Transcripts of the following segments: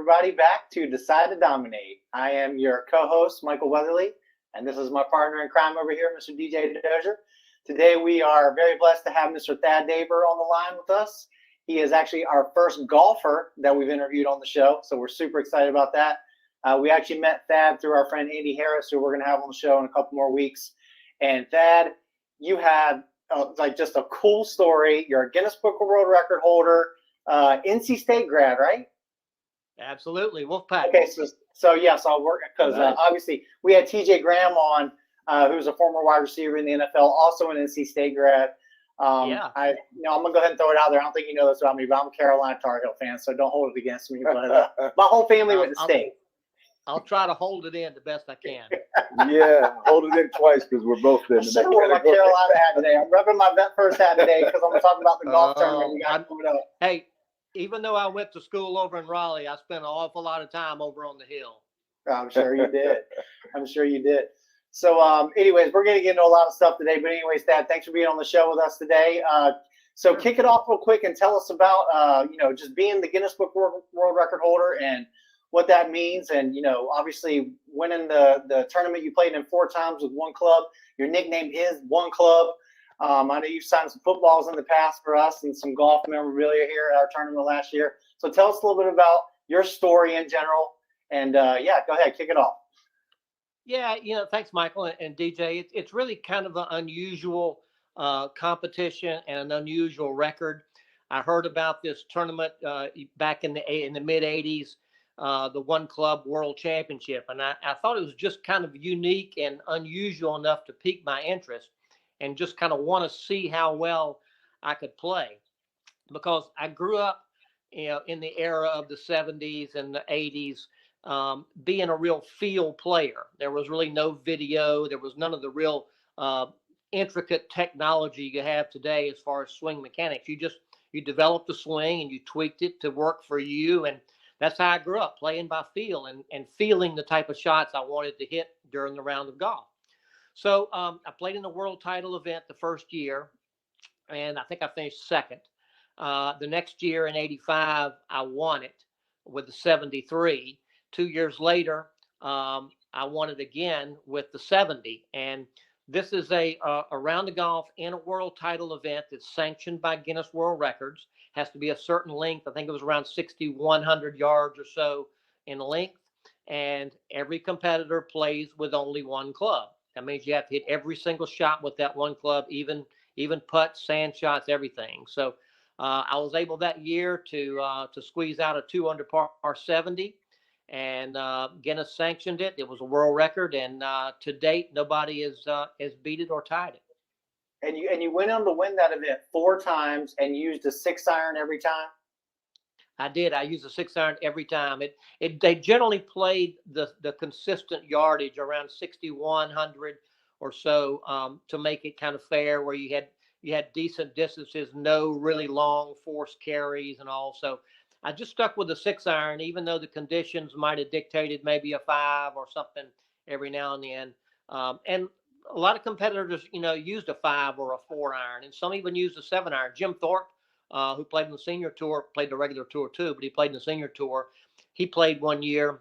everybody back to Decide to Dominate. I am your co-host, Michael Weatherly, and this is my partner in crime over here, Mr. DJ Dozier. Today we are very blessed to have Mr. Thad Daber on the line with us. He is actually our first golfer that we've interviewed on the show, so we're super excited about that. We actually met Thad through our friend Andy Harris, who we're going to have on the show in a couple more weeks. And Thad, you had just a cool story. You're a Guinness Book of World Record holder, NC State grad, right? Absolutely, Wolfpack. Okay, so yes, I'll work because obviously we had TJ Graham on, who's a former wide receiver in the NFL, also an NC State grad. I'm gonna go ahead and throw it out there. I don't think you know this about me, but I'm a Carolina Tar Heel fan, so don't hold it against me. But my whole family went to state. I'll try to hold it in the best I can. Yeah, hold it in twice because we're both in. I should have worn my Carolina hat today. I'm repping my vet first hat today because I'm going to talk about the golf tournament we got coming up. Hey, even though I went to school over in Raleigh, I spent an awful lot of time over on the hill. I'm sure you did. I'm sure you did. So, anyways, we're going to get into a lot of stuff today. But anyways, Dad, thanks for being on the show with us today. So kick it off real quick and tell us about, just being the Guinness Book World Record holder and what that means. And, obviously winning the tournament you played in 4 times with one club. Your nickname is One Club. I know you've signed some footballs in the past for us and some golf memorabilia here at our tournament last year. So tell us a little bit about your story in general. And, go ahead, kick it off. Yeah, thanks, Michael and DJ. It's really kind of an unusual competition and an unusual record. I heard about this tournament back in the mid 80s. The One Club World Championship. And I thought it was just kind of unique and unusual enough to pique my interest and just kind of want to see how well I could play. Because I grew up, in the era of the 70s and the 80s, being a real field player. There was really no video. There was none of the real intricate technology you have today as far as swing mechanics. You developed the swing and you tweaked it to work for you. And that's how I grew up, playing by feel and feeling the type of shots I wanted to hit during the round of golf. So I played in the world title event the first year, and I think I finished second. The next year in 85, I won it with the 73. 2 years later, I won it again with the 70. And this is a round of golf in a world title event that's sanctioned by Guinness World Records. Has to be a certain length. I think it was around 6,100 yards or so in length. And every competitor plays with only one club. That means you have to hit every single shot with that one club, even putts, sand shots, everything. So I was able that year to squeeze out a 2 under par 70. And Guinness sanctioned it. It was a world record. And to date, nobody has beat it or tied it. And you went on to win that event 4 times and used a 6-iron every time? I did. I used a 6-iron every time. They generally played the consistent yardage around 6,100 or so to make it kind of fair, where you had decent distances, no really long forced carries and all. So I just stuck with the 6-iron, even though the conditions might have dictated maybe a 5 or something every now and then. And a lot of competitors, used a 5 or a 4-iron, and some even used a 7-iron. Jim Thorpe, who played in the senior tour, played the regular tour too, but he played in the senior tour. He played one year,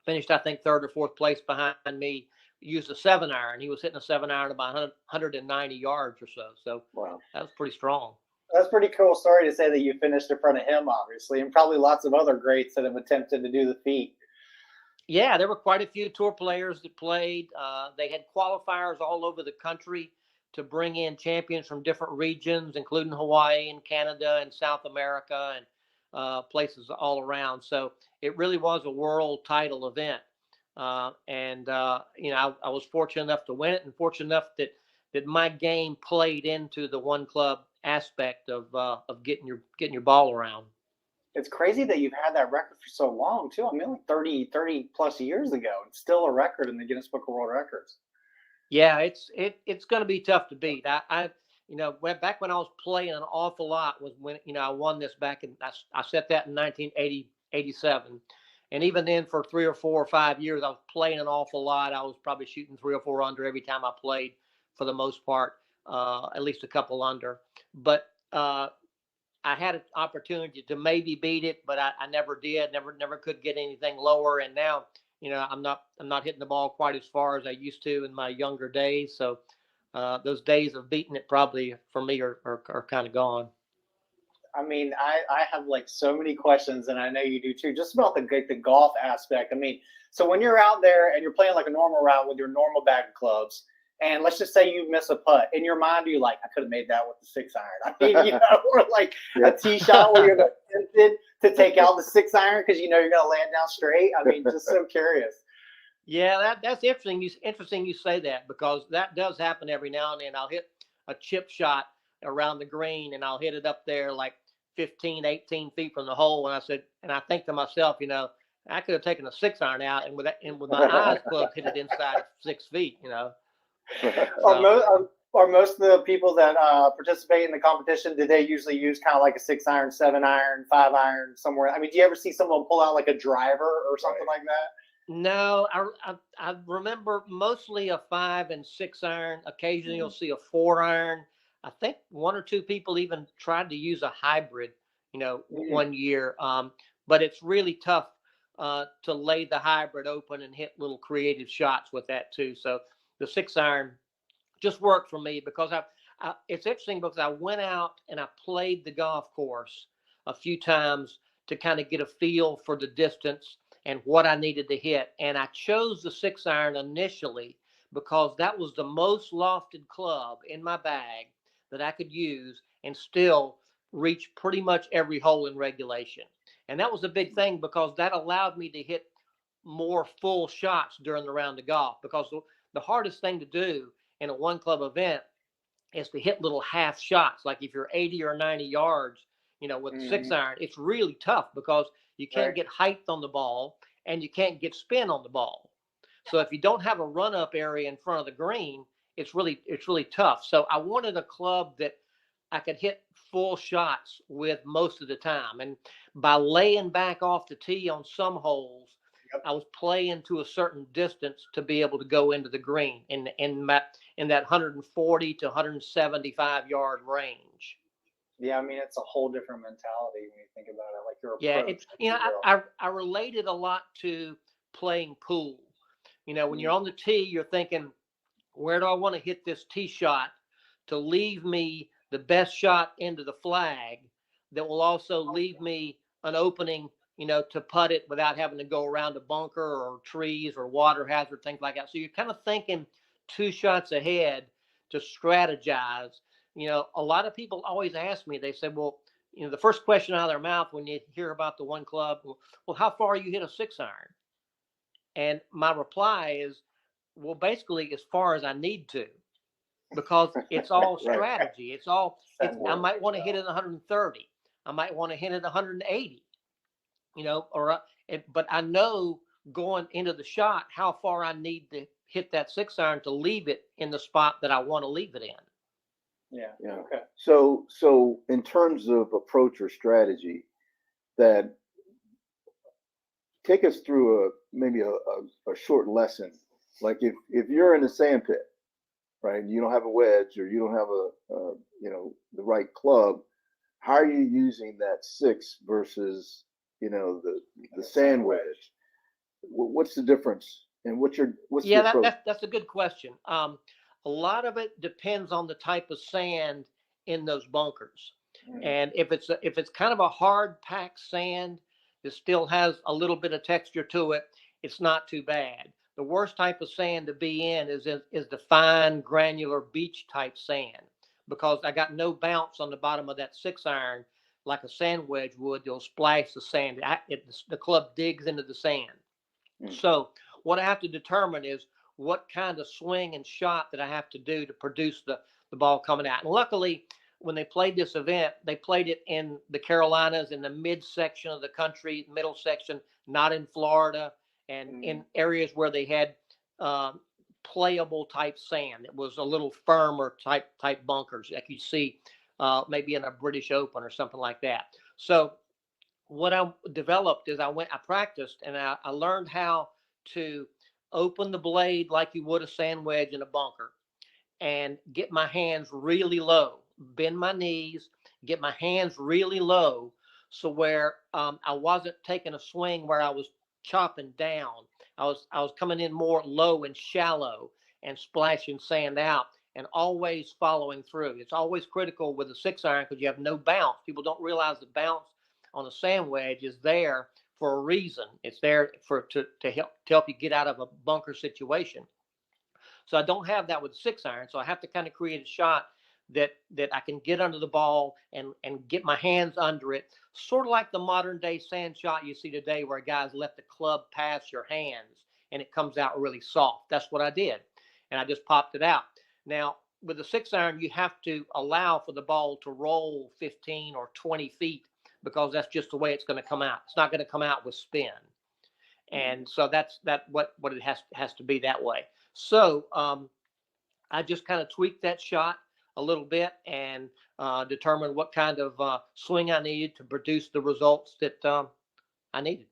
finished, I think, 3rd or 4th place behind me, used a 7-iron. He was hitting a 7-iron about 190 yards or so. So wow, that was pretty strong. That's a pretty cool story to say that you finished in front of him, obviously, and probably lots of other greats that have attempted to do the feat. Yeah, there were quite a few tour players that played. They had qualifiers all over the country to bring in champions from different regions, including Hawaii and Canada and South America and places all around. So it really was a world title event. I was fortunate enough to win it, and fortunate enough that my game played into the one club aspect of getting your ball around. It's crazy that you've had that record for so long too. I mean, like 30 plus years ago, it's still a record in the Guinness Book of World Records. Yeah, it's going to be tough to beat. I back when I was playing an awful lot was when I won this back in I set that in 1987, and even then for 3 or 4 or 5 years I was playing an awful lot. I was probably shooting 3 or 4 under every time I played, for the most part, at least a couple under. But I had an opportunity to maybe beat it, but I never did. Never could get anything lower. And now, I'm not hitting the ball quite as far as I used to in my younger days. So those days of beating it probably for me are kind of gone. I mean, I have like so many questions, and I know you do too, just about the golf aspect. I mean, so when you're out there and you're playing like a normal round with your normal bag of clubs, and let's just say you miss a putt, in your mind, you're like, I could have made that with the 6-iron. I mean, or like a tee shot where you're tempted to take out the 6-iron because you're going to land down straight. I mean, just so curious. Yeah, that's interesting. Interesting you say that, because that does happen every now and then. I'll hit a chip shot around the green and I'll hit it up there like 15, 18 feet from the hole. And I think to myself, I could have taken a 6-iron out and with my eyes closed, hit it inside 6 feet, Are most of the people that participate in the competition, do they usually use kind of like a 6-iron, 7-iron, 5-iron somewhere? I mean, do you ever see someone pull out like a driver or something like that? No, I remember mostly a 5 and 6-iron. Occasionally you'll see a 4-iron. I think 1 or 2 people even tried to use a hybrid, one year. But it's really tough to lay the hybrid open and hit little creative shots with that too. So the 6-iron just worked for me, because it's interesting because I went out and I played the golf course a few times to kind of get a feel for the distance and what I needed to hit. And I chose the 6-iron initially because that was the most lofted club in my bag that I could use and still reach pretty much every hole in regulation. And that was a big thing because that allowed me to hit more full shots during the round of golf, because the hardest thing to do in a one club event is to hit little half shots. Like if you're 80 or 90 yards, with a 6-iron, it's really tough because you can't get height on the ball and you can't get spin on the ball. So if you don't have a run up area in front of the green, it's really tough. So I wanted a club that I could hit full shots with most of the time. And by laying back off the tee on some holes, I was playing to a certain distance to be able to go into the green in that 140 to 175 yard range. Yeah, I mean, it's a whole different mentality when you think about it. Like your approach. Yeah, I related a lot to playing pool. When you're on the tee, you're thinking, where do I want to hit this tee shot to leave me the best shot into the flag that will also leave me an opening, to putt it without having to go around a bunker or trees or water hazard, things like that. So you're kind of thinking 2 shots ahead to strategize. A lot of people always ask me, they say, well, the first question out of their mouth when you hear about the one club, well, how far you hit a 6-iron? And my reply is, well, basically as far as I need to, because it's all strategy. I might want to hit it 130. I might want to hit it 180, but I know going into the shot how far I need to hit that 6-iron to leave it in the spot that I want to leave it in. Yeah. Okay. So in terms of approach or strategy, that take us through maybe a short lesson. Like if you're in a sand pit, right, and you don't have a wedge or you don't have the right club, how are you using that 6 versus the sand wedge? What's the difference? And what's the approach? That's a good question. A lot of it depends on the type of sand in those bunkers. And if it's kind of a hard packed sand that still has a little bit of texture to it, it's not too bad. The worst type of sand to be in is the fine granular beach type sand, because I got no bounce on the bottom of that 6-iron like a sand wedge would. You'll splash the sand. The club digs into the sand. So what I have to determine is what kind of swing and shot that I have to do to produce the ball coming out. And luckily, when they played this event, they played it in the Carolinas, in the midsection of the country, middle section, not in Florida, and in areas where they had playable type sand. It was a little firmer type bunkers, like you see maybe in a British Open or something like that. So what I developed is I practiced, and I learned how to open the blade like you would a sand wedge in a bunker, and get my hands really low, bend my knees, get my hands really low, so where I wasn't taking a swing where I was chopping down. I was coming in more low and shallow and splashing sand out and always following through. It's always critical with a 6-iron because you have no bounce. People don't realize the bounce on a sand wedge is there for a reason. It's there to help you get out of a bunker situation. So I don't have that with 6-iron. So I have to kind of create a shot that I can get under the ball and get my hands under it, sort of like the modern day sand shot you see today, where guys let the club pass your hands and it comes out really soft. That's what I did, and I just popped it out. Now with the 6-iron, you have to allow for the ball to roll 15 or 20 feet because that's just the way it's going to come out. It's not going to come out with spin, and so that's what it has to be that way. So I just kind of tweaked that shot a little bit and determined what kind of swing I needed to produce the results that I needed.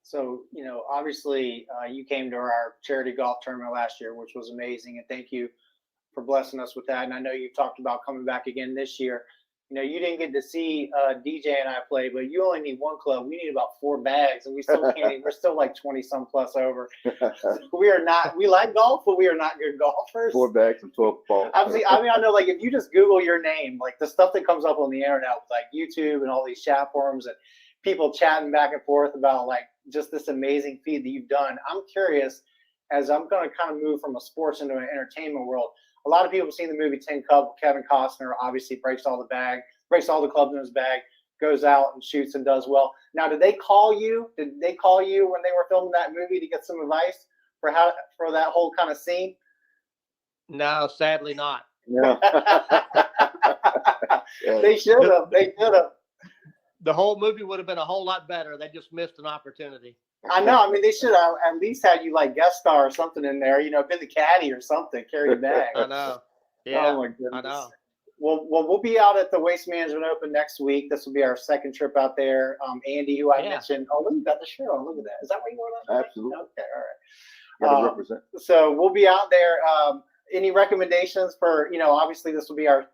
So, obviously you came to our charity golf tournament last year, which was amazing. And thank you for blessing us with that. And I know you talked about coming back again this year. You didn't get to see DJ and I play, but you only need one club. We need about 4 bags, and we still can't. We're still like 20 some plus over. We are not. We like golf, but we are not good golfers. 4 bags and 12 balls. I know, like if you just Google your name, like the stuff that comes up on the internet, like YouTube and all these chat forums and people chatting back and forth about like just this amazing feat that you've done. I'm curious, as I'm going to kind of move from a sports into an entertainment world. A lot of people have seen the movie Tin Cup. Kevin Costner obviously breaks all the clubs in his bag, goes out and shoots and does well. Now, did they call you? Did they call you when they were filming that movie to get some advice for that whole kind of scene? No, sadly not. Yeah. They should have. They should have. The whole movie would have been a whole lot better. They just missed an opportunity. I know. I mean, they should have at least had you like guest star or something in there. Been the caddy or something, carry the bag. I know. Yeah. Oh my goodness. I know. Well, we'll be out at the Waste Management Open next week. This will be our second trip out there. Andy, who I mentioned. Oh, look, you got the shirt on. Look at that. Is that what you want? Absolutely. Okay. All right. Gotta represent. So we'll be out there. Any recommendations for? Obviously this will be our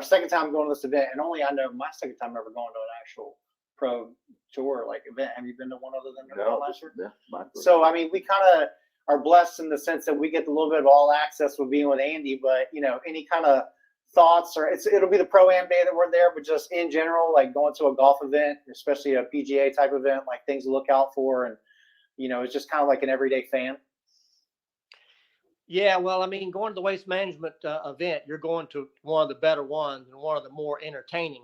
second time going to this event, and only I know my second time ever going to an actual pro tour like event. Have you been to one other than the last year? Yeah. So I mean, we kind of are blessed in the sense that we get a little bit of all access with being with Andy. But any kind of thoughts, or it'll be the Pro-Am day that we're there, but just in general, like going to a golf event, especially a PGA type event, like things to look out for, and it's just kind of like an everyday fan. Yeah, well, I mean, going to the Waste Management event, you're going to one of the better ones and one of the more entertaining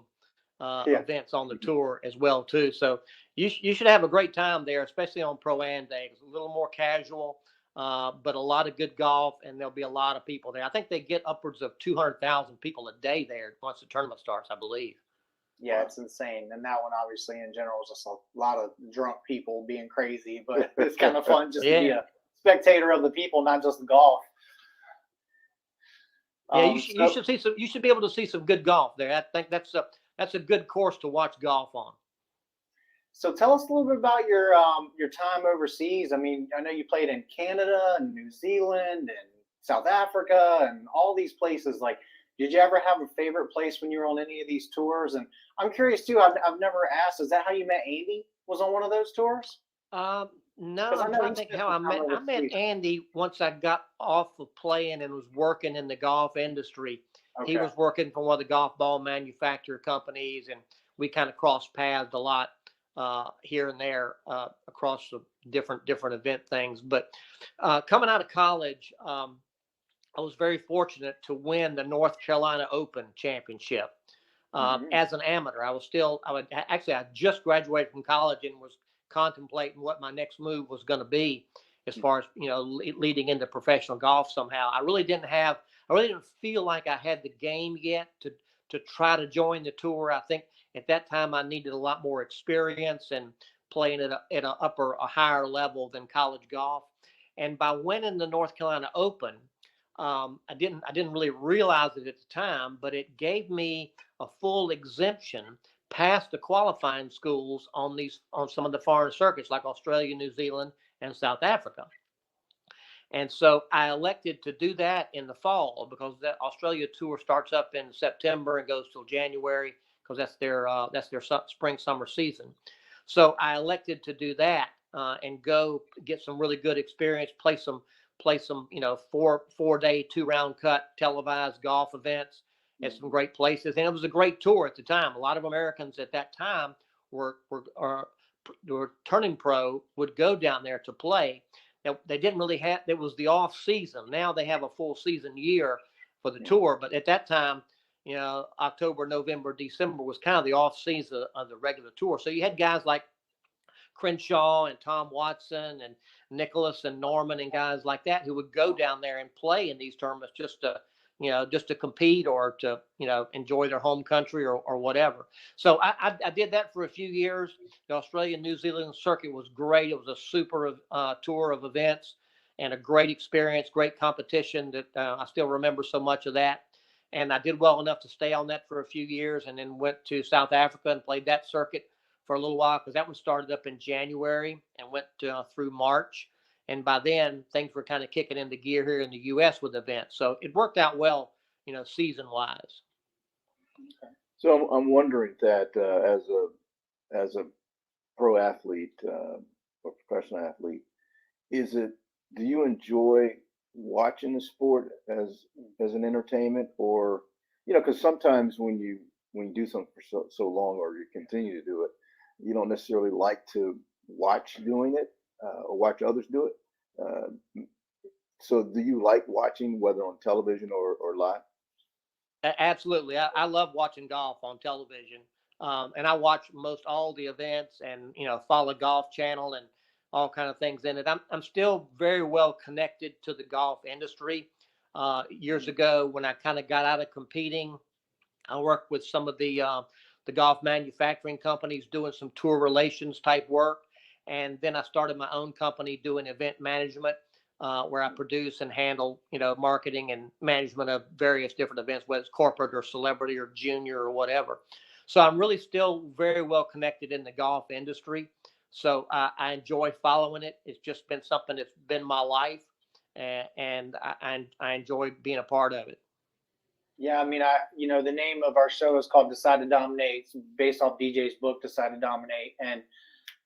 events on the tour as well too. So you should have a great time there, especially on Pro-Am Day. It's a little more casual, but a lot of good golf, and there'll be a lot of people there. I think they get upwards of 200,000 people a day there once the tournament starts, I believe. Yeah, it's insane. And that one, obviously, in general, is just a lot of drunk people being crazy, but it's kind of fun just to be a spectator of the people, not just the golf. Yeah, you should be able to see some good golf there. I think that's a good course to watch golf on. So tell us a little bit about your time overseas. I mean, I know you played in Canada and New Zealand and South Africa and all these places. Like, did you ever have a favorite place when you were on any of these tours? And I'm curious too. I've never asked. Is that how you met Andy? Was on one of those tours? No, I'm trying to think how I met Andy once I got off of playing and was working in the golf industry. Okay. He was working for one of the golf ball manufacturer companies, and we kind of crossed paths a lot here and there across the different event things. But coming out of college, I was very fortunate to win the North Carolina Open Championship as an amateur. I just graduated from college and was contemplating what my next move was going to be as far as leading into professional golf somehow. I really didn't feel like I had the game yet to try to join the tour. I think at that time I needed a lot more experience and playing at a higher level than college golf. And by winning the North Carolina Open, I didn't really realize it at the time, but it gave me a full exemption past the qualifying schools on some of the foreign circuits like Australia, New Zealand, and South Africa. And so I elected to do that in the fall because that Australia tour starts up in September and goes till January because that's their spring summer season. So I elected to do that and go get some really good experience, play some 4-day 2-round cut televised golf events at some great places, and it was a great tour at the time. A lot of Americans at that time were turning pro, would go down there to play. Now, they didn't really have, it was the off season. Now they have a full season year for the tour, but at that time, October, November, December was kind of the off season of the regular tour. So you had guys like Crenshaw and Tom Watson and Nicholas and Norman and guys like that who would go down there and play in these tournaments just to compete or to, enjoy their home country or whatever. So I did that for a few years. The Australian New Zealand circuit was great. It was a super tour of events and a great experience, great competition that I still remember so much of that. And I did well enough to stay on that for a few years and then went to South Africa and played that circuit for a little while because that one started up in January and went through March. And by then, things were kind of kicking into gear here in the U.S. with events. So it worked out well, season-wise. So I'm wondering that as a pro athlete or professional athlete, do you enjoy watching the sport as an entertainment, or because sometimes when you do something for so long or you continue to do it, you don't necessarily like to watch doing it or watch others do it. So do you like watching, whether on television or live? Absolutely. I love watching golf on television. And I watch most all the events and, follow Golf Channel and all kind of things in it. I'm still very well connected to the golf industry. Years ago, when I kind of got out of competing, I worked with some of the golf manufacturing companies doing some tour relations type work. And then I started my own company doing event management, where I produce and handle, marketing and management of various different events, whether it's corporate or celebrity or junior or whatever. So I'm really still very well connected in the golf industry. So I enjoy following it. It's just been something that's been my life, and I enjoy being a part of it. Yeah, I mean, the name of our show is called Decide to Dominate. It's based off DJ's book, Decide to Dominate. And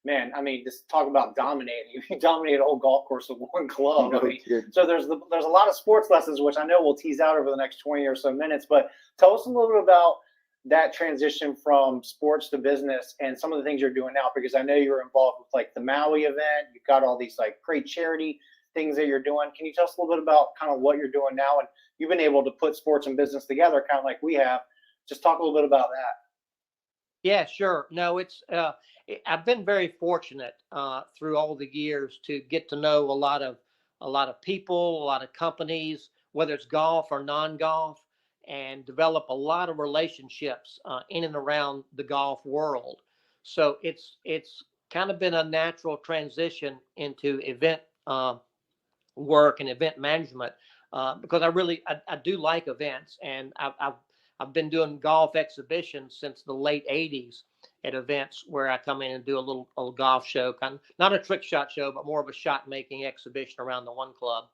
man, I mean, just talk about dominating. You dominate a whole golf course with one club. No I mean, kidding. so there's a lot of sports lessons, which I know we'll tease out over the next 20 or so minutes. But tell us a little bit about that transition from sports to business and some of the things you're doing now, because I know you're involved with like the Maui event. You've got all these like great charity things that you're doing. Can you tell us a little bit about kind of what you're doing now? And you've been able to put sports and business together kind of like we have. Just talk a little bit about that. Yeah, sure. No, I've been very fortunate through all the years to get to know a lot of people, a lot of companies, whether it's golf or non-golf, and develop a lot of relationships in and around the golf world. So it's kind of been a natural transition into event work and event management because I do like events, and I've been doing golf exhibitions since the late 80s at events where I come in and do a little golf show, kind of not a trick shot show, but more of a shot making exhibition around the one club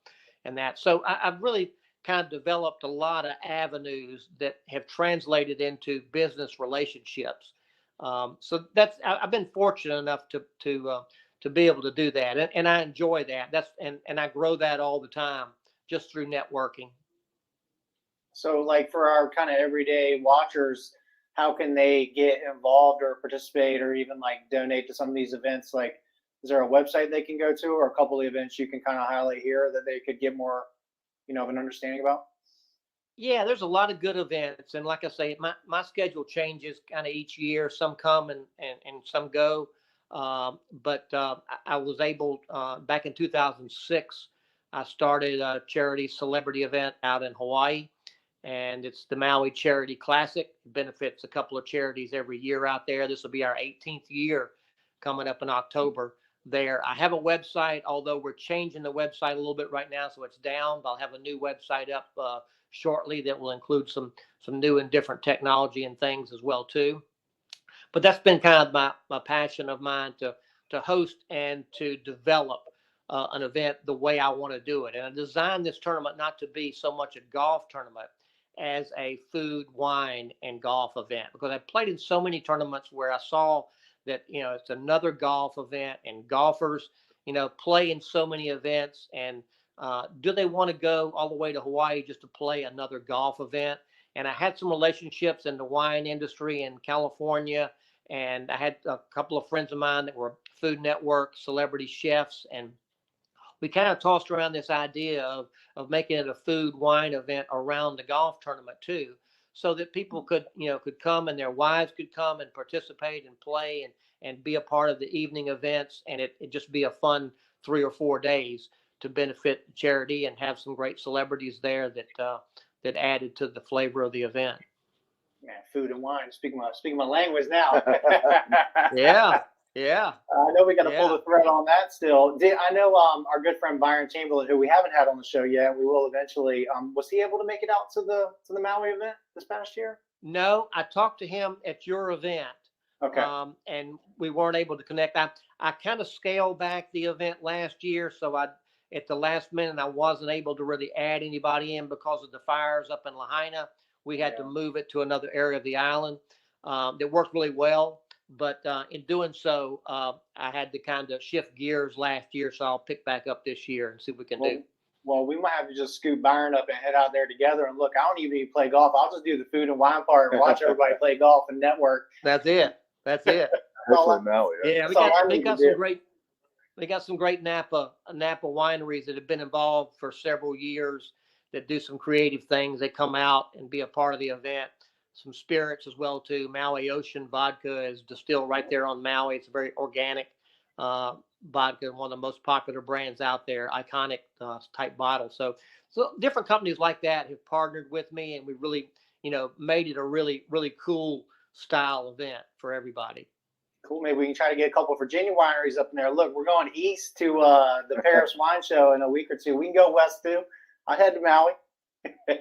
and that. So I've really kind of developed a lot of avenues that have translated into business relationships. So I've been fortunate enough to be able to do that. And I enjoy that. And I grow that all the time just through networking. So like for our kind of everyday watchers, how can they get involved or participate or even like donate to some of these events? Like, is there a website they can go to or a couple of events you can kind of highlight here that they could get more, of an understanding about? Yeah, there's a lot of good events. And like I say, my schedule changes kind of each year. Some come and some go. But I was able, back in 2006, I started a charity celebrity event out in Hawaii. And it's the Maui Charity Classic. It benefits a couple of charities every year out there. This will be our 18th year coming up in October there. I have a website, although we're changing the website a little bit right now, so it's down. But I'll have a new website up shortly that will include some new and different technology and things as well too. But that's been kind of my passion of mine to host and to develop an event the way I want to do it. And I designed this tournament not to be so much a golf tournament as a food, wine, and golf event, because I played in so many tournaments where I saw that, it's another golf event, and golfers, play in so many events. And do they want to go all the way to Hawaii just to play another golf event? And I had some relationships in the wine industry in California, and I had a couple of friends of mine that were Food Network celebrity chefs, and we kind of tossed around this idea of making it a food wine event around the golf tournament too, so that people could come, and their wives could come and participate and play and be a part of the evening events, and it just be a fun 3 or 4 days to benefit the charity and have some great celebrities there that added to the flavor of the event. Man, food and wine. Speaking my language now. Yeah. I know we got to pull the thread on that still. I know our good friend Byron Chamberlain, who we haven't had on the show yet, we will eventually. Was he able to make it out to the Maui event this past year? No, I talked to him at your event. Okay. And we weren't able to connect. I kind of scaled back the event last year, so at the last minute I wasn't able to really add anybody in because of the fires up in Lahaina. We had to move it to another area of the island. That worked really well. But in doing so, I had to kind of shift gears last year, so I'll pick back up this year and see what we can do. Well, we might have to just scoop Byron up and head out there together. And look, I don't even play golf. I'll just do the food and wine part and watch everybody play golf and network. That's it. Maui, right? Yeah, we got some great Napa wineries that have been involved for several years that do some creative things. They come out and be a part of the event. Some spirits as well too. Maui Ocean Vodka is distilled right there on Maui. It's a very organic vodka, one of the most popular brands out there, iconic type bottle. So different companies like that have partnered with me, and we really, made it a really, really cool style event for everybody. Cool. Maybe we can try to get a couple of Virginia wineries up in there. Look, we're going east to the Paris Wine Show in a week or two. We can go west too. I'll head to Maui.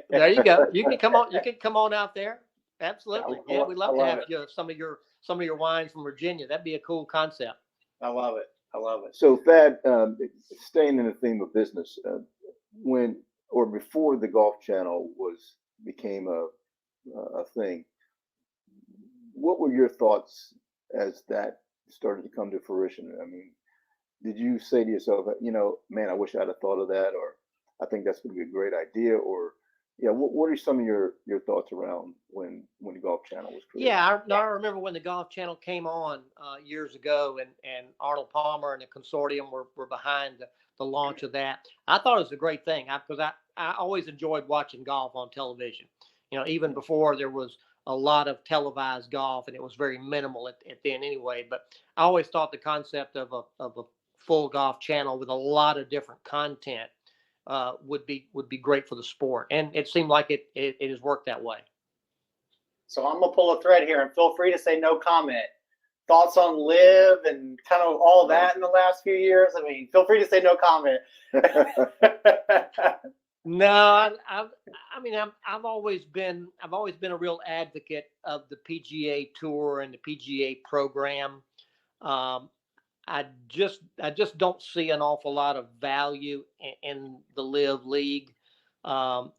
There you go. You can come on out there. Absolutely. Yeah, we'd love to have some of your wines from Virginia. That'd be a cool concept. I love it. So Thad, staying in the theme of business, before the Golf Channel became a thing, what were your thoughts as that started to come to fruition? I mean, did you say to yourself, man, I wish I'd have thought of that, or I think that's going to be a great idea, or what are some of your thoughts around when the Golf Channel was created? Yeah, I remember when the Golf Channel came on years ago, and Arnold Palmer and the consortium were behind the launch of that. I thought it was a great thing because I always enjoyed watching golf on television. Even before there was a lot of televised golf, and it was very minimal at then anyway. But I always thought the concept of a full golf channel with a lot of different content would be great for the sport, and it seemed like it has worked that way. So I'm gonna pull a thread here, and feel free to say no comment. Thoughts on Live and kind of all that in the last few years? I mean, feel free to say no comment. No, I've always been a real advocate of the PGA Tour and the PGA program. I just don't see an awful lot of value in the Live League. The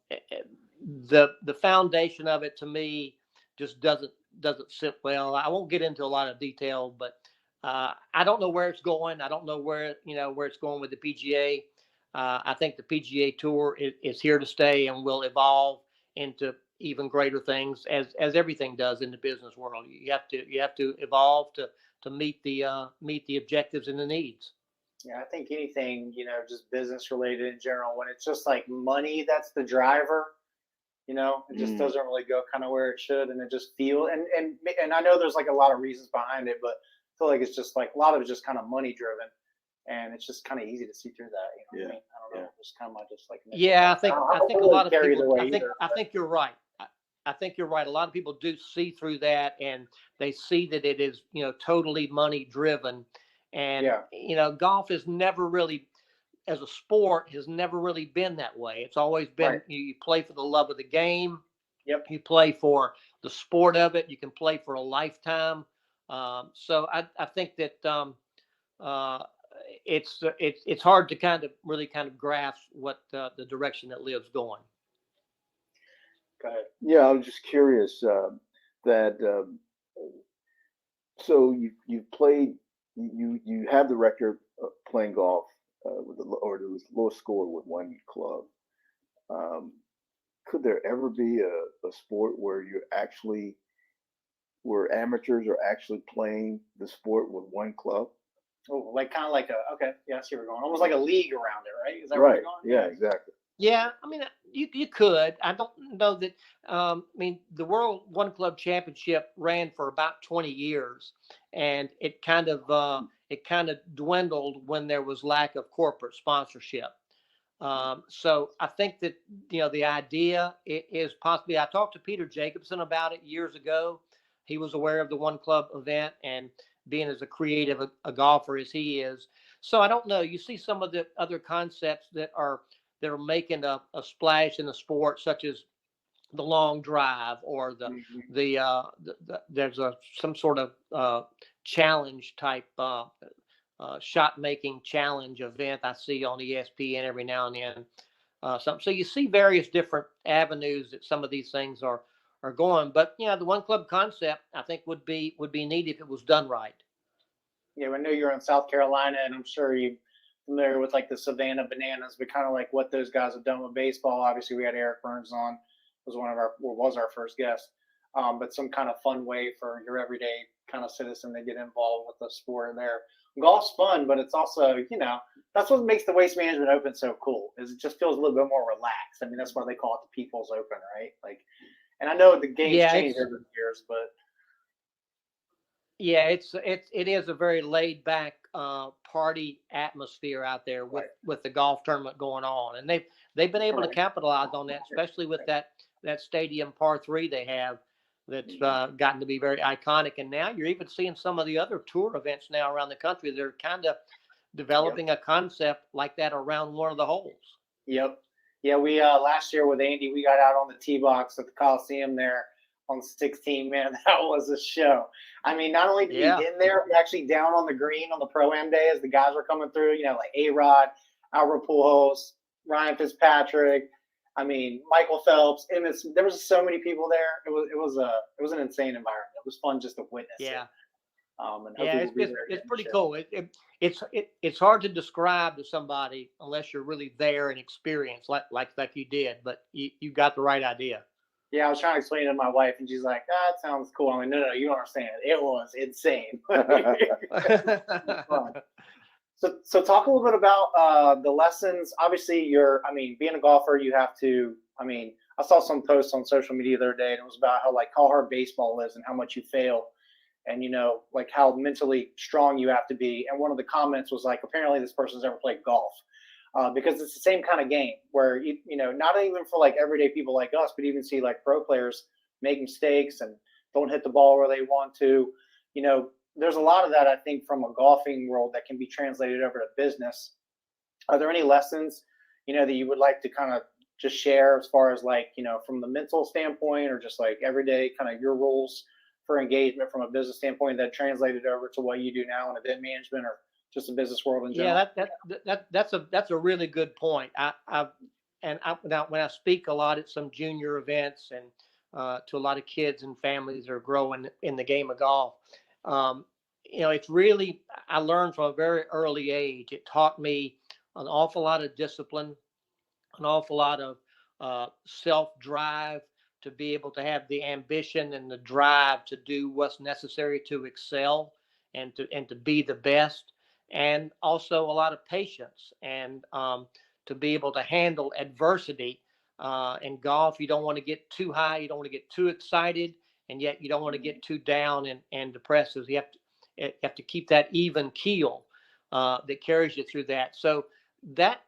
foundation of it to me just doesn't sit well. I won't get into a lot of detail, but I don't know where it's going. I don't know where it's going with the PGA. I think the PGA Tour is here to stay and will evolve into even greater things, as everything does in the business world. You have to evolve to meet the objectives and the needs. Yeah, I think anything, just business related in general, when it's just like money that's the driver, it just doesn't really go kind of where it should, and it just feels and I know there's like a lot of reasons behind it, but I feel like it's just like a lot of it's just kind of money driven, and it's just kind of easy to see through that. I mean? I don't know, just kind of just like I think a lot of people. I think you're right. I think you're right. A lot of people do see through that, and they see that it is, totally money driven. And, golf is never really, as a sport, has never really been that way. It's always been, you play for the love of the game. Yep. You play for the sport of it. You can play for a lifetime. So I think that it's hard to kind of really kind of grasp what the direction that Live's going. Go ahead. Yeah, I was just curious that so you played you have the record playing golf with the lowest score with one club. Could there ever be a sport where where amateurs are actually playing the sport with one club? Oh, like kind of like okay, yeah, I see where we're going. Almost like a league around it, right? Is that where Right. you're going? Yeah, exactly. Yeah, I mean, you could. I don't know that. I mean, the World One Club Championship ran for about 20 years, and it kind of dwindled when there was lack of corporate sponsorship. So I think that the idea is possibly. I talked to Peter Jacobson about it years ago. He was aware of the One Club event, and being as a creative a golfer as he is, so I don't know. You see some of the other concepts that are making a splash in the sport, such as the long drive or there's some sort of challenge type shot making challenge event I see on ESPN every now and then. So you see various different avenues that some of these things are going, but the one club concept I think would be neat if it was done right. Yeah, I know you're in South Carolina, and I'm sure you're familiar with like the Savannah Bananas, but kind of like what those guys have done with baseball. Obviously, we had Eric Burns on, was our first guest. But some kind of fun way for your everyday kind of citizen to get involved with the sport there. Golf's fun, but it's also, that's what makes the Waste Management Open so cool. Is it just feels a little bit more relaxed. I mean, that's why they call it the People's Open, right? Like, and I know the game's changed over the years, but yeah, it is a very laid back party atmosphere out there with the golf tournament going on, and they've been able to capitalize on that, especially with that stadium par 3 they have that's gotten to be very iconic. And now you're even seeing some of the other tour events now around the country. They're kind of developing a concept like that around one of the holes. Yep. Yeah, we last year with Andy, we got out on the tee box at the Coliseum there on 16. Man, that was a show. I mean, not only did we in there, but actually down on the green on the Pro-Am day as the guys were coming through, like A-Rod, Albert Pujols, Ryan Fitzpatrick, I mean, Michael Phelps. And there was so many people there. It was an insane environment. It was fun just to witness it. It's pretty cool. It's hard to describe to somebody unless you're really there and experienced like you did, but you got the right idea. Yeah, I was trying to explain it to my wife, and she's like, "That sounds cool." I'm like, "No, you don't understand. It was insane." So talk a little bit about the lessons. Obviously, being a golfer, you have to. I saw some posts on social media the other day, and it was about how hard baseball is and how much you fail, and like how mentally strong you have to be. And one of the comments was like, apparently this person's never played golf. Because it's the same kind of game where not even for like everyday people like us, but even see like pro players make mistakes and don't hit the ball where they want to. There's a lot of that, I think, from a golfing world that can be translated over to business. Are there any lessons that you would like to kind of just share as far as like from the mental standpoint, or just like everyday kind of your rules for engagement from a business standpoint that translated over to what you do now in event management or just the business world in general? Yeah, that's a really good point. Now when I speak a lot at some junior events and to a lot of kids and families that are growing in the game of golf, it's really, I learned from a very early age. It taught me an awful lot of discipline, an awful lot of self-drive, to be able to have the ambition and the drive to do what's necessary to excel and to be the best. And also a lot of patience and to be able to handle adversity. In golf, you don't want to get too high, you don't want to get too excited, and yet you don't want to get too down and depressed. So you have to keep that even keel that carries you through that. So that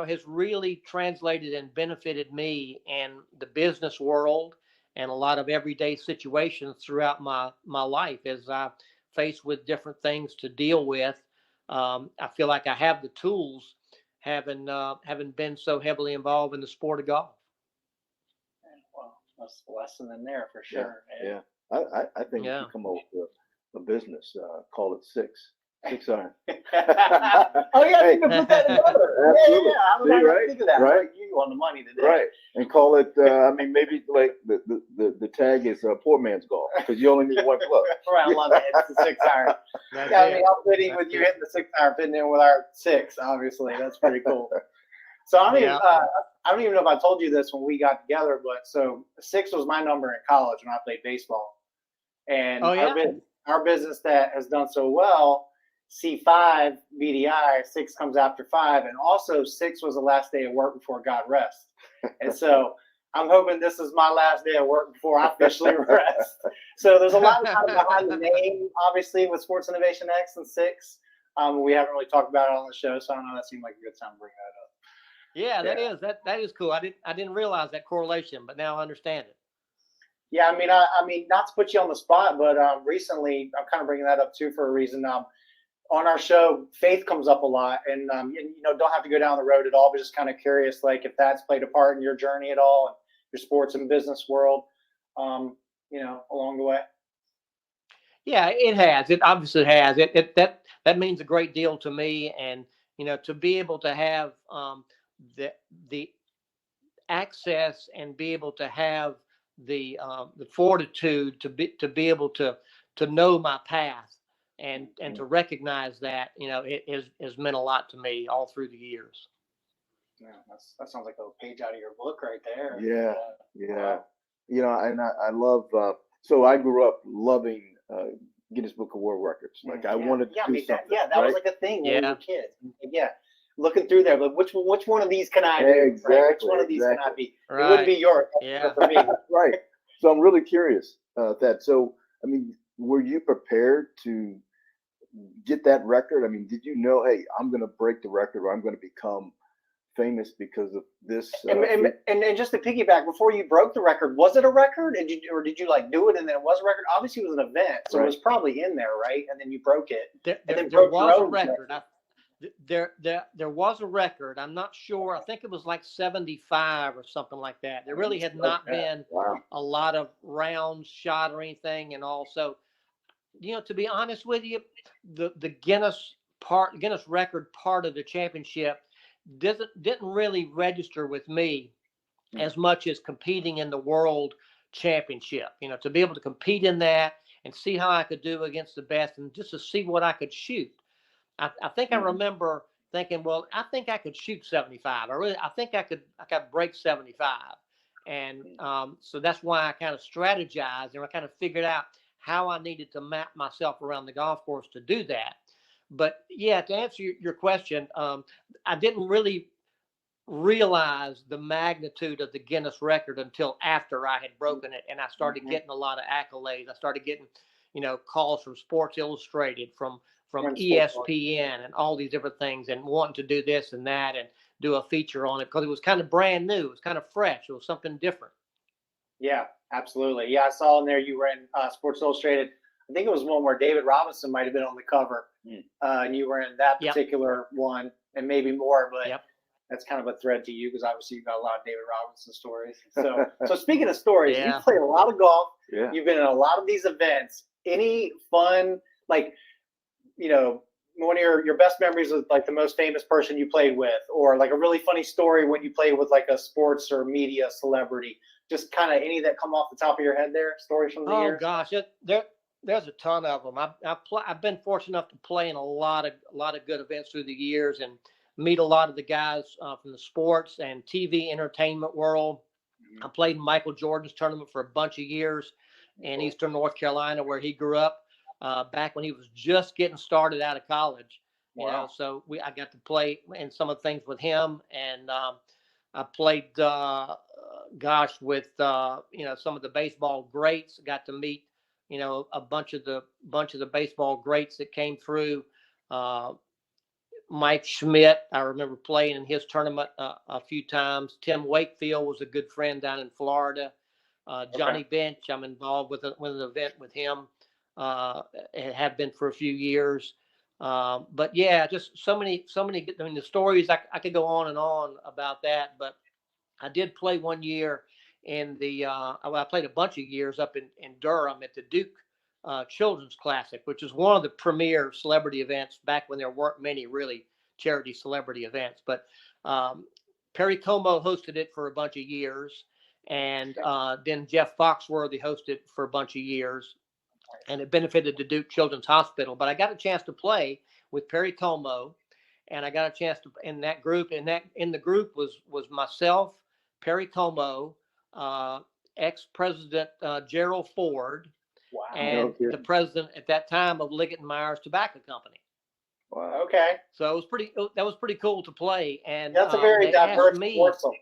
has really translated and benefited me in the business world and a lot of everyday situations throughout my life as I faced with different things to deal with. I feel like I have the tools, having been so heavily involved in the sport of golf. Well, that's a lesson in there for sure. Yeah. I think if you come up with a business, call it Six. 6 iron. Oh yeah, you can put that together. Absolutely. Yeah. How did I See, not right, think of that? right. Like, you on the money today. Right, and call it. I mean, maybe like the tag is poor man's golf because you only need one club. Right, I love it. It's the 6 iron. That's Yeah, I it. mean, how fitting with you hitting the 6 iron, fitting in with our 6. Obviously, that's pretty cool. So I don't even know if I told you this when we got together, but so 6 was my number in college when I played baseball, and Oh, yeah? our business that has done so well, C5 BDI 6 comes after 5, and also 6 was the last day of work before God rest, and so I'm hoping this is my last day of work before I officially rest. So there's a lot of kind of behind the name, obviously, with Sports Innovation X and 6. We haven't really talked about it on the show, so I don't know. That seemed like a good time to bring that up. Yeah, that is cool. I didn't realize that correlation, but now I understand it. Yeah, I mean, not to put you on the spot, but recently I'm kind of bringing that up too for a reason. On our show, faith comes up a lot, and don't have to go down the road at all, but just kind of curious, like if that's played a part in your journey at all, and your sports and business world, along the way. Yeah, it has. It obviously has. That means a great deal to me, and to be able to have the access and be able to have the fortitude to be able to know my path and to recognize that it has meant a lot to me all through the years. Yeah, that sounds like a page out of your book right there. Yeah. And I love. So I grew up loving Guinness Book of World Records. Like I wanted to do something. That was like a thing when we were kids. Yeah. Looking through there, but which one of these can I do? Exactly. Right? Which one of these can I be? Right. It wouldn't be yours. Yeah. For me. Right. So I'm really curious that. So I mean, were you prepared to get that record? I mean, did you know, hey, I'm going to break the record, or I'm going to become famous because of this? And just to piggyback, before you broke the record, was it a record? Did you like do it and then it was a record? Obviously, it was an event, so it was probably in there, right? And then you broke it. There was a record. There was a record. I'm not sure. I think it was like 75 or something like that. There really had not been a lot of rounds shot or anything. And also, to be honest with you, the Guinness record part of the championship didn't really register with me as much as competing in the world championship. To be able to compete in that and see how I could do against the best, and just to see what I could shoot. I think I remember thinking, well, I think I could shoot 75. I think I could break 75. And so that's why I kind of strategized, and I kind of figured out how I needed to map myself around the golf course to do that. But yeah, to answer your question, I didn't really realize the magnitude of the Guinness record until after I had broken it, and I started getting a lot of accolades. I started getting, calls from Sports Illustrated, from ESPN, and all these different things, and wanting to do this and that and do a feature on it because it was kind of brand new. It was kind of fresh. It was something different. Yeah, absolutely. Yeah, I saw in there you were in Sports Illustrated. I think it was one where David Robinson might have been on the cover, and you were in that particular one, and maybe more, but that's kind of a thread to you because obviously you've got a lot of David Robinson stories. So speaking of stories, you play a lot of golf. Yeah. You've been in a lot of these events. Any fun, like, one of your best memories of like the most famous person you played with, or like a really funny story when you played with like a sports or media celebrity? Just kind of any that come off the top of your head there, stories from the years? Oh gosh, there's a ton of them. I've been fortunate enough to play in a lot of good events through the years and meet a lot of the guys from the sports and TV entertainment world. I played in Michael Jordan's tournament for a bunch of years in Eastern North Carolina, where he grew up. Back when he was just getting started out of college, so I got to play in some of the things with him, and I played, with some of the baseball greats. Got to meet, a bunch of the baseball greats that came through. Mike Schmidt, I remember playing in his tournament a few times. Tim Wakefield was a good friend down in Florida. Johnny Bench, I'm involved with an event with him. Have been for a few years, but yeah, just so many. I mean, the stories I could go on and on about that. But I did play one year in the. I played a bunch of years up in Durham at the Duke Children's Classic, which is one of the premier celebrity events back when there weren't many really charity celebrity events. But Perry Como hosted it for a bunch of years, and then Jeff Foxworthy hosted it for a bunch of years, and it benefited the Duke Children's Hospital. But I got a chance to play with Perry Como, and I got a chance to in that group. In the group was myself, Perry Como, ex-president Gerald Ford, Wow. and the president at that time of Liggett and Myers Tobacco Company. Wow. Okay. So that was pretty cool to play. And That's a very diverse foursome.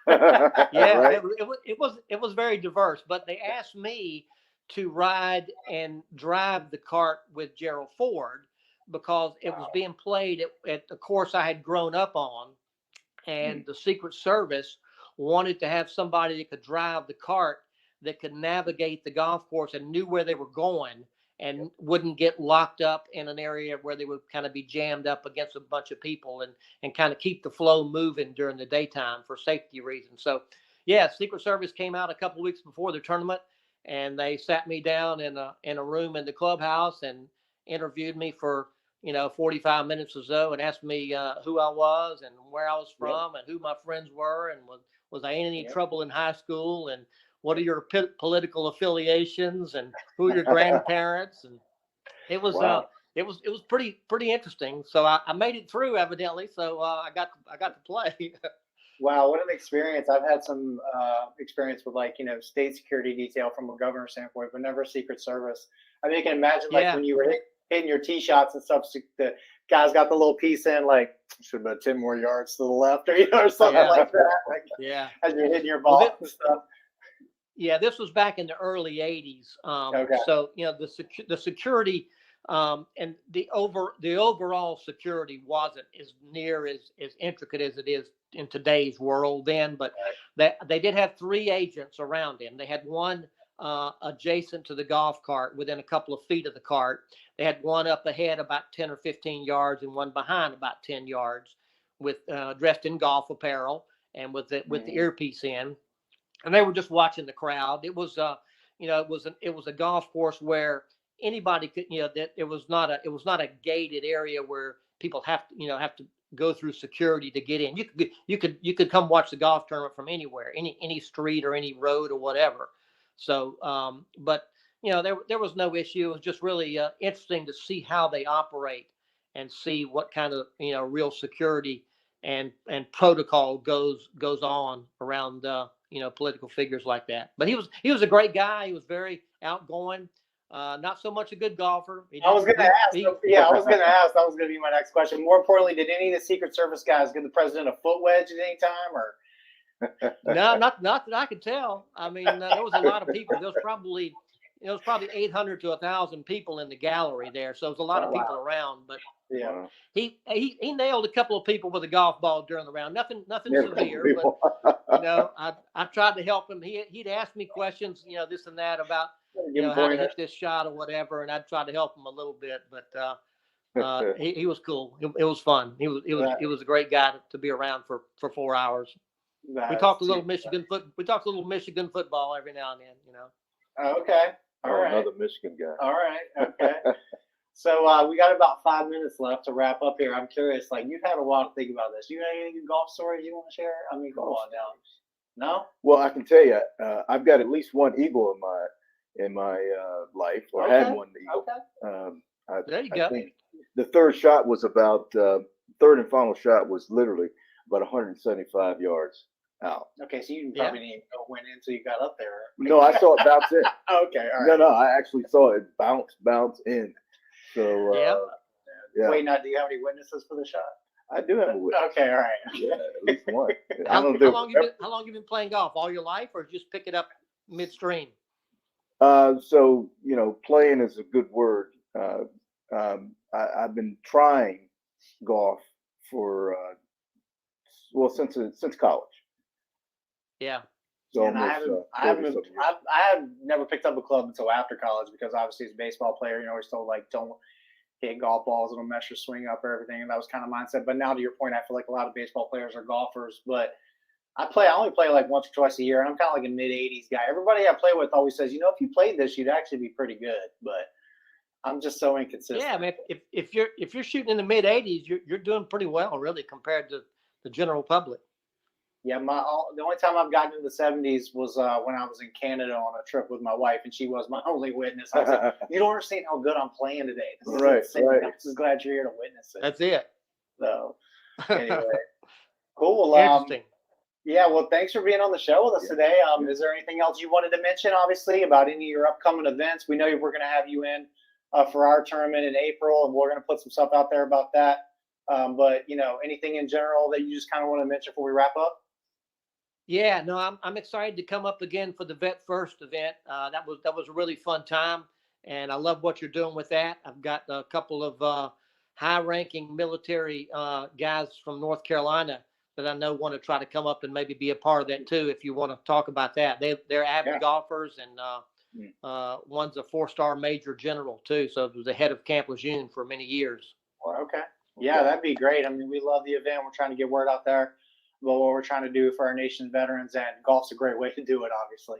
Yeah, Right? it was very diverse. But they asked me to ride and drive the kart with Gerald Ford because it was being played at the course I had grown up on, and the Secret Service wanted to have somebody that could drive the kart, that could navigate the golf course and knew where they were going and wouldn't get locked up in an area where they would kind of be jammed up against a bunch of people, and kind of keep the flow moving during the daytime for safety reasons. So yeah, Secret Service came out a couple of weeks before the tournament, and they sat me down in a room in the clubhouse and interviewed me for 45 minutes or so, and asked me who I was and where I was from and who my friends were, and was I in any trouble in high school, and what are your political affiliations, and who are your grandparents. And it was it was pretty interesting. So I made it through, evidently. So I got to play. Wow, what an experience. I've had some experience with state security detail from a governor's standpoint, but never Secret Service. I mean, you can imagine when you were hitting your tee shots and stuff, the guys got the little piece in, should have been 10 more yards to the left, or something like that. As you're hitting your ball and stuff. Yeah, this was back in the early 80s. So the security and the overall security wasn't as near as intricate as it is in today's world then. But they did have 3 agents around him. They had one adjacent to the golf cart, within a couple of feet of the cart. They had one up ahead about 10 or 15 yards, and one behind about 10 yards, with dressed in golf apparel and with the earpiece in. And they were just watching the crowd. It was it was a golf course where anybody could, that it was not a gated area where people have to go through security to get in. You could come watch the golf tournament from anywhere, any street or any road or whatever. So but there was no issue. It was just really interesting to see how they operate and see what kind of real security and protocol goes on around political figures like that. But he was a great guy. He was very outgoing. Not so much a good golfer. I was going to ask. That was going to be my next question. More importantly, did any of the Secret Service guys give the president a foot wedge at any time, or? No, not that I could tell. I mean, there was a lot of people. There was probably 800 to 1,000 people in the gallery there, so there was a lot of people around. But he nailed a couple of people with a golf ball during the round. Nothing severe, but I tried to help him. He'd ask me questions, this and that about how to hit this shot or whatever, and I'd try to help him a little bit. But he was cool. It was fun. He was a great guy to be around for 4 hours. We talked a little Michigan football every now and then. Oh, okay. All right. Another Michigan guy. All right. Okay. So we got about 5 minutes left to wrap up here. I'm curious, you've had a while to think about this. You got any golf stories you want to share? I mean, go on now. No? Well, I can tell you, I've got at least one eagle in my life, or had one eagle. Okay. There you go. I think the third shot was about third and final shot was literally about 175 yards out. Okay, so you probably didn't even know when until you got up there. No, I saw it bounce in. Okay, all right. No, I actually saw it bounce in. So Wait, now, do you have any witnesses for the shot? I do have a witness. Okay, all right. Yeah, at least one. How long you been playing golf? All your life, or just pick it up midstream? So playing is a good word. I've been trying golf for since college. Yeah. So and I have never picked up a club until after college, because obviously as a baseball player, always told don't hit golf balls, it'll mess your swing up or everything, and that was kind of mindset. But now, to your point, I feel like a lot of baseball players are golfers, but I only play like once or twice a year, and I'm kind of like a mid-80s guy. Everybody I play with always says, if you played this, you'd actually be pretty good. But I'm just so inconsistent. Yeah, man. If you're shooting in the mid 80s, you're doing pretty well, really, compared to the general public. Yeah, the only time I've gotten in the 70s was when I was in Canada on a trip with my wife, and she was my only witness. I said, "You don't understand how good I'm playing today. This is insane. Right. I'm just glad you're here to witness it." That's it. So anyway, cool. Interesting. Yeah, well, thanks for being on the show with us today. Is there anything else you wanted to mention, obviously, about any of your upcoming events? We know we're going to have you in for our tournament in April, and we're going to put some stuff out there about that. But, anything in general that you just kind of want to mention before we wrap up? Yeah, no, I'm excited to come up again for the Vet First event. That was a really fun time, and I love what you're doing with that. I've got a couple of high-ranking military guys from North Carolina that I know want to try to come up and maybe be a part of that too. If you want to talk about that, they're avid golfers, and one's a 4-star major general too. So it was the head of Camp Lejeune for many years. Okay. Yeah, that'd be great. I mean, we love the event. We're trying to get word out there about what we're trying to do for our nation's veterans, and golf's a great way to do it, obviously.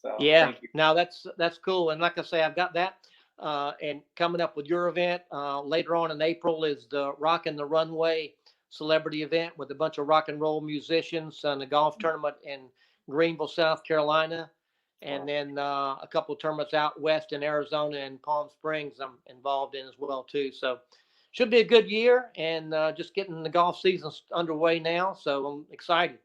So yeah, now that's cool. And like I say, I've got that. And coming up with your event later on in April is the Rockin' the Runway celebrity event with a bunch of rock and roll musicians and a golf tournament in Greenville, South Carolina. And then a couple of tournaments out west in Arizona and Palm Springs I'm involved in as well too. So should be a good year, and just getting the golf season underway now. So I'm excited.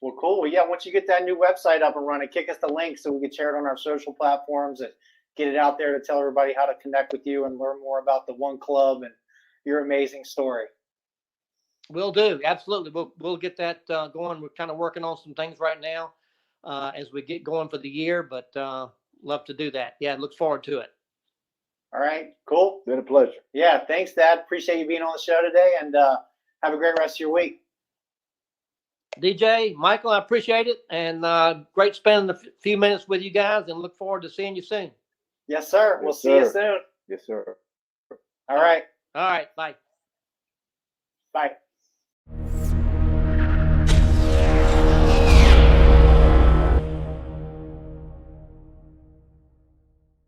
Well, cool. Well, yeah, once you get that new website up and running, kick us the link so we can share it on our social platforms and get it out there to tell everybody how to connect with you and learn more about the One Club and your amazing story. Will do. Absolutely. We'll get that going. We're kind of working on some things right now as we get going for the year, but love to do that. Yeah, look forward to it. All right, cool. Been a pleasure. Yeah, thanks, Dad. Appreciate you being on the show today, and have a great rest of your week. DJ, Michael, I appreciate it, and great spending a few minutes with you guys, and look forward to seeing you soon. Yes, sir. We'll see you soon. Yes, sir. All right. All right. Bye. Bye.